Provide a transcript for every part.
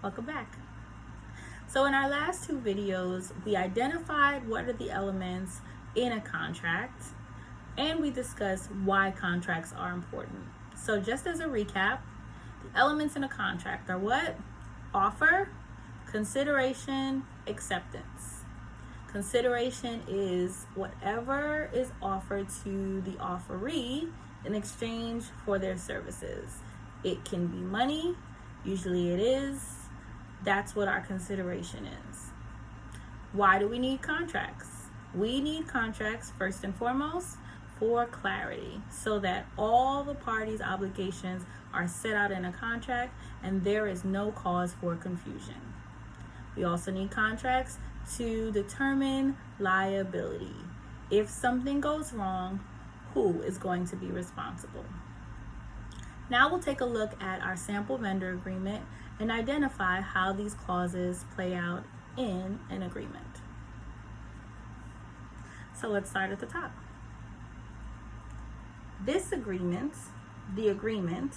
Welcome back. So in our last two videos, we identified what are the elements in a contract, and we discussed why contracts are important. So just as a recap, the elements in a contract are what? Offer, consideration, acceptance. Consideration is whatever is offered to the offeree in exchange for their services. It can be money, usually it is. That's what our consideration is. Why do we need contracts? We need contracts first and foremost for clarity, so that all the parties' obligations are set out in a contract and there is no cause for confusion. We also need contracts to determine liability. If something goes wrong, who is going to be responsible? Now we'll take a look at our sample vendor agreement and identify how these clauses play out in an agreement. So let's start at the top. This agreement, the agreement,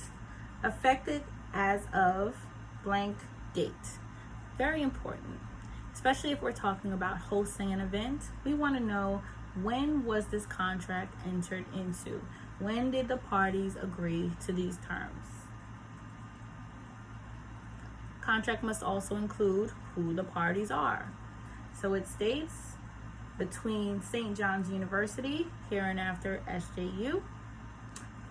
effective as of blank date. Very important, especially if we're talking about hosting an event. We want to know, when was this contract entered into? When did the parties agree to these terms? Contract must also include who the parties are. So it states between St. John's University, hereinafter SJU,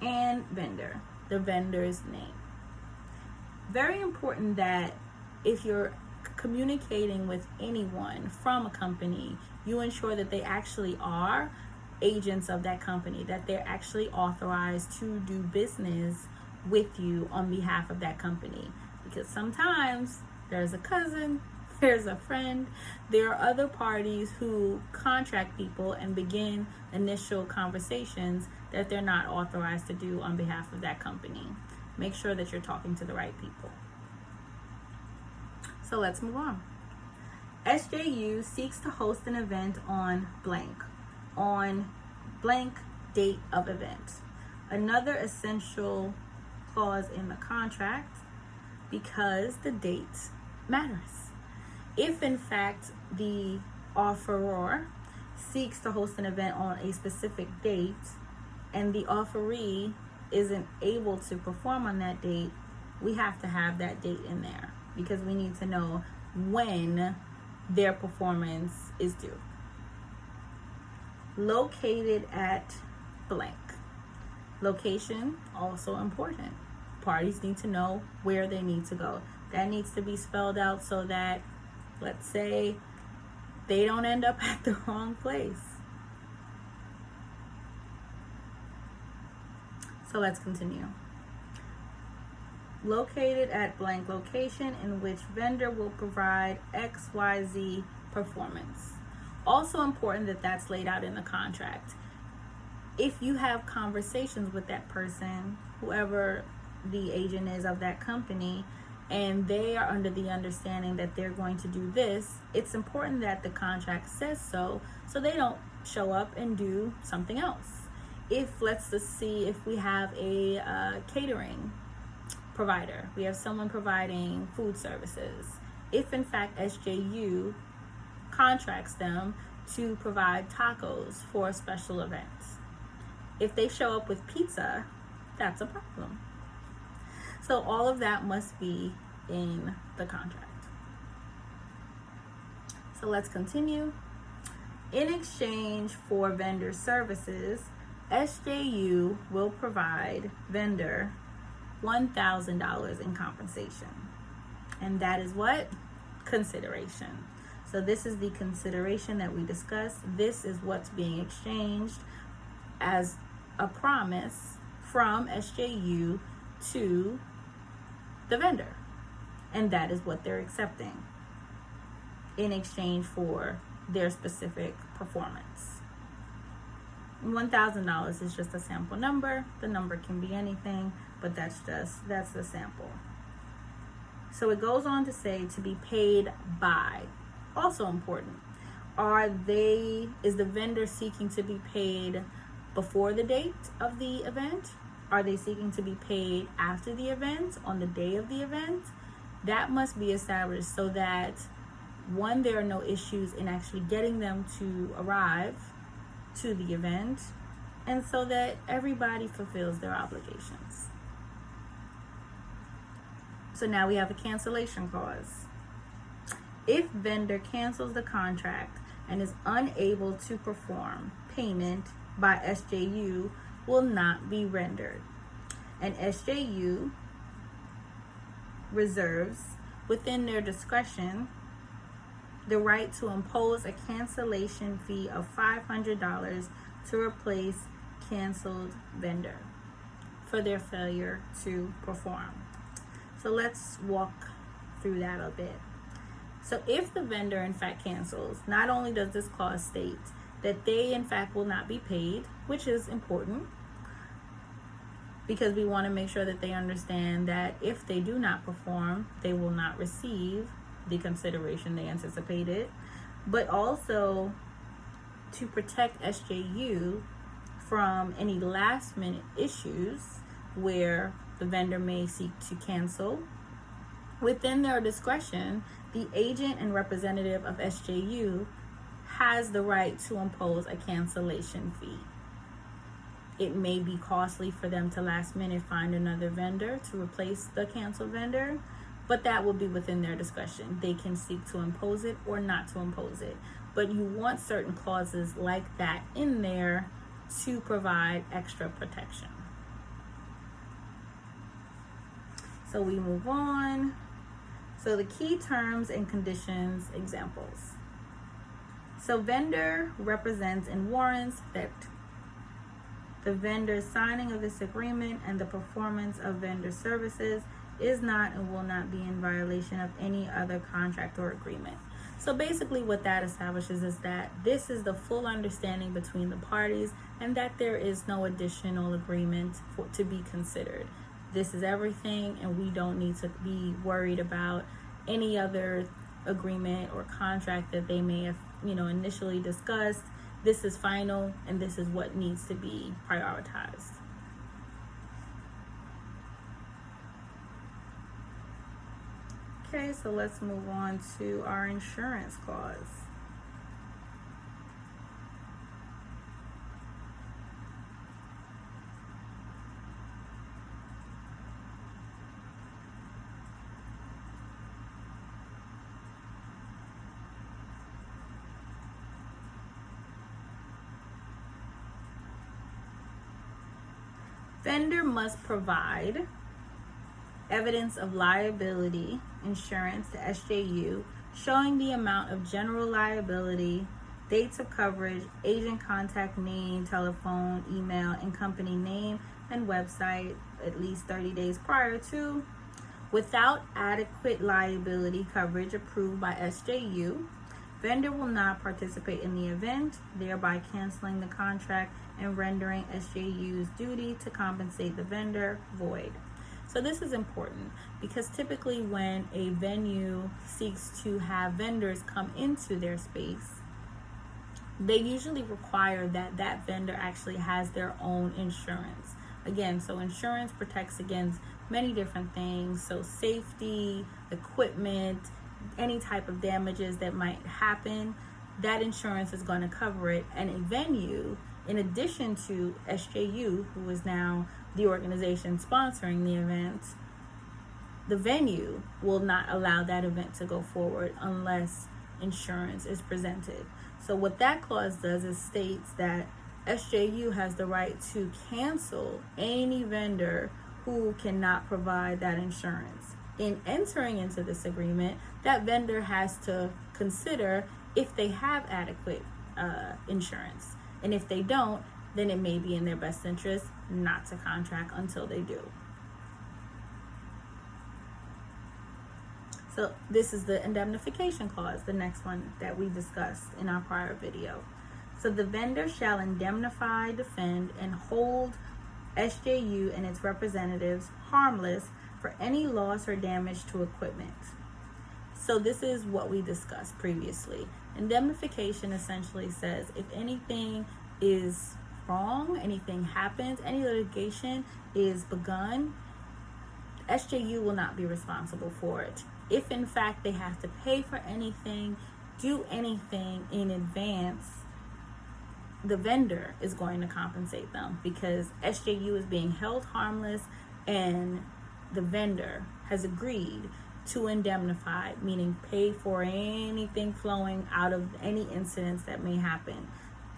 and vendor, the vendor's name. Very important that if you're communicating with anyone from a company, you ensure that they actually are agents of that company, that they're actually authorized to do business with you on behalf of that company. Because sometimes there's a cousin, there's a friend, there are other parties who contract people and begin initial conversations that they're not authorized to do on behalf of that company. Make sure that you're talking to the right people. So let's move on. SJU seeks to host an event on blank date of event. Another essential clause in the contract, because the date matters. If in fact the offeror seeks to host an event on a specific date and the offeree isn't able to perform on that date, we have to have that date in there because we need to know when their performance is due. Located at blank. Location, also important. Parties need to know where they need to go. That needs to be spelled out so that, let's say, they don't end up at the wrong place. So let's continue. Located at blank location in which vendor will provide XYZ performance. Also important that that's laid out in the contract. If you have conversations with that person, whoever the agent is of that company, and they are under the understanding that they're going to do this, it's important that the contract says so they don't show up and do something else. Let's just see if we have a catering provider, we have someone providing food services. If in fact SJU contracts them to provide tacos for special events, if they show up with pizza, that's a problem. So all of that must be in the contract. So let's continue. In exchange for vendor services, SJU will provide vendor $1,000 in compensation. And that is what? Consideration. So this is the consideration that we discussed. This is what's being exchanged as a promise from SJU to the vendor. And that is what they're accepting in exchange for their specific performance. $1,000 is just a sample number. The number can be anything, but that's the sample. So it goes on to say to be paid by. Also important. Is the vendor seeking to be paid before the date of the event? Are they seeking to be paid after the event, on the day of the event? That must be established so that, one, there are no issues in actually getting them to arrive to the event, and so that everybody fulfills their obligations. So now we have a cancellation clause. If vendor cancels the contract and is unable to perform, payment by SJU will not be rendered. And SJU reserves, within their discretion, the right to impose a cancellation fee of $500 to replace canceled vendor for their failure to perform. So let's walk through that a bit. So if the vendor in fact cancels, not only does this clause state that they in fact will not be paid, which is important because we want to make sure that they understand that if they do not perform, they will not receive the consideration they anticipated, but also to protect SJU from any last minute issues where the vendor may seek to cancel. Within their discretion, the agent and representative of SJU has the right to impose a cancellation fee. It may be costly for them to last minute find another vendor to replace the canceled vendor, but that will be within their discretion. They can seek to impose it or not to impose it. But you want certain clauses like that in there to provide extra protection. So we move on. So the key terms and conditions examples. So vendor represents and warrants that the vendor's signing of this agreement and the performance of vendor services is not and will not be in violation of any other contract or agreement. So basically what that establishes is that this is the full understanding between the parties and that there is no additional agreement to be considered. This is everything, and we don't need to be worried about any other agreement or contract that they may have, initially discussed. This is final, and this is what needs to be prioritized. Okay, so let's move on to our insurance clause. Vendor must provide evidence of liability insurance to SJU showing the amount of general liability, dates of coverage, agent contact name, telephone, email, and company name and website at least 30 days prior to. Without adequate liability coverage approved by SJU, vendor will not participate in the event, thereby canceling the contract and rendering SJU's duty to compensate the vendor void. So this is important because typically when a venue seeks to have vendors come into their space, they usually require that that vendor actually has their own insurance. Again, so insurance protects against many different things. So safety, equipment, any type of damages that might happen, that insurance is going to cover it. And a venue, in addition to SJU, who is now the organization sponsoring the event, the venue will not allow that event to go forward unless insurance is presented. So what that clause does is states that SJU has the right to cancel any vendor who cannot provide that insurance. In entering into this agreement, that vendor has to consider if they have adequate insurance. And if they don't, then it may be in their best interest not to contract until they do. So this is the indemnification clause, the next one that we discussed in our prior video. So the vendor shall indemnify, defend, and hold SJU and its representatives harmless for any loss or damage to equipment. So this is what we discussed previously. Indemnification essentially says if anything is wrong, anything happens, any litigation is begun, SJU will not be responsible for it. If in fact they have to pay for anything, do anything in advance, the vendor is going to compensate them, because SJU is being held harmless and the vendor has agreed to indemnify, meaning pay for anything flowing out of any incidents that may happen.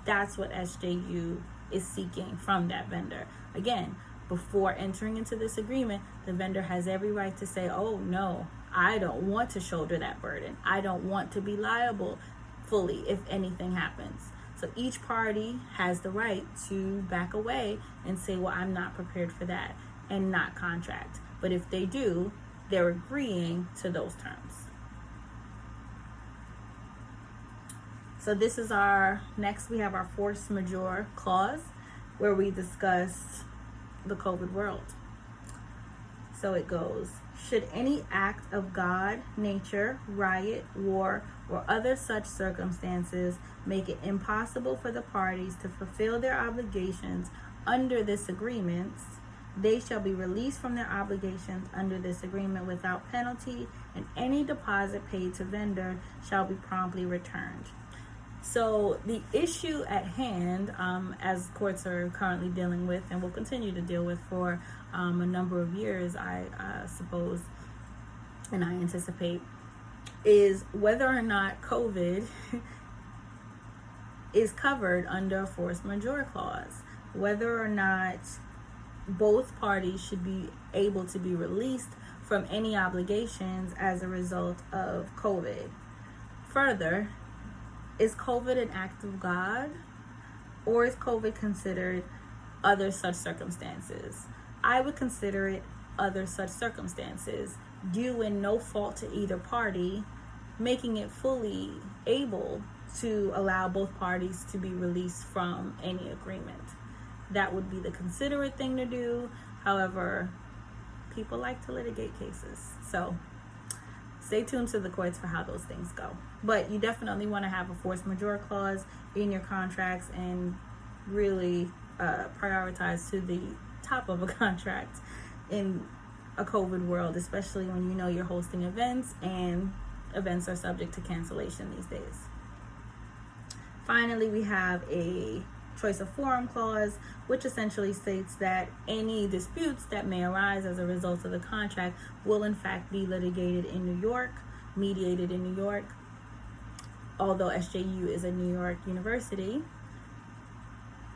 That's what SJU is seeking from that vendor. Again, before entering into this agreement, the vendor has every right to say, oh no, I don't want to shoulder that burden. I don't want to be liable fully if anything happens. So each party has the right to back away and say, well, I'm not prepared for that, and not contract. But if they do, they're agreeing to those terms. So this is next we have our force majeure clause, where we discuss the COVID world. So it goes, should any act of God, nature, riot, war, or other such circumstances make it impossible for the parties to fulfill their obligations under this agreement, they shall be released from their obligations under this agreement without penalty, and any deposit paid to vendor shall be promptly returned. So the issue at hand, as courts are currently dealing with and will continue to deal with for a number of years, I suppose, and I anticipate, is whether or not COVID is covered under a force majeure clause, whether or not both parties should be able to be released from any obligations as a result of COVID. Further, is COVID an act of God, or is COVID considered other such circumstances? I would consider it other such circumstances, due in no fault to either party, making it fully able to allow both parties to be released from any agreement. That would be the considerate thing to do. However, people like to litigate cases, so stay tuned to the courts for how those things go. But you definitely want to have a force majeure clause in your contracts, and really prioritize to the top of a contract in a COVID world, especially when you know you're hosting events, and events are subject to cancellation these days. Finally, we have a choice of forum clause, which essentially states that any disputes that may arise as a result of the contract will in fact be litigated in New York, mediated in New York. Although SJU is a New York university,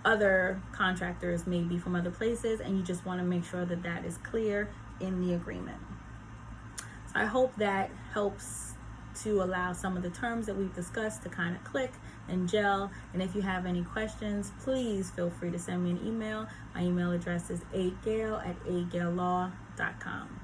other contractors may be from other places, and you just want to make sure that that is clear in the agreement. So I hope that helps to allow some of the terms that we've discussed to kind of click and gel. And if you have any questions, please feel free to send me an email. My email address is agale@agalelaw.com.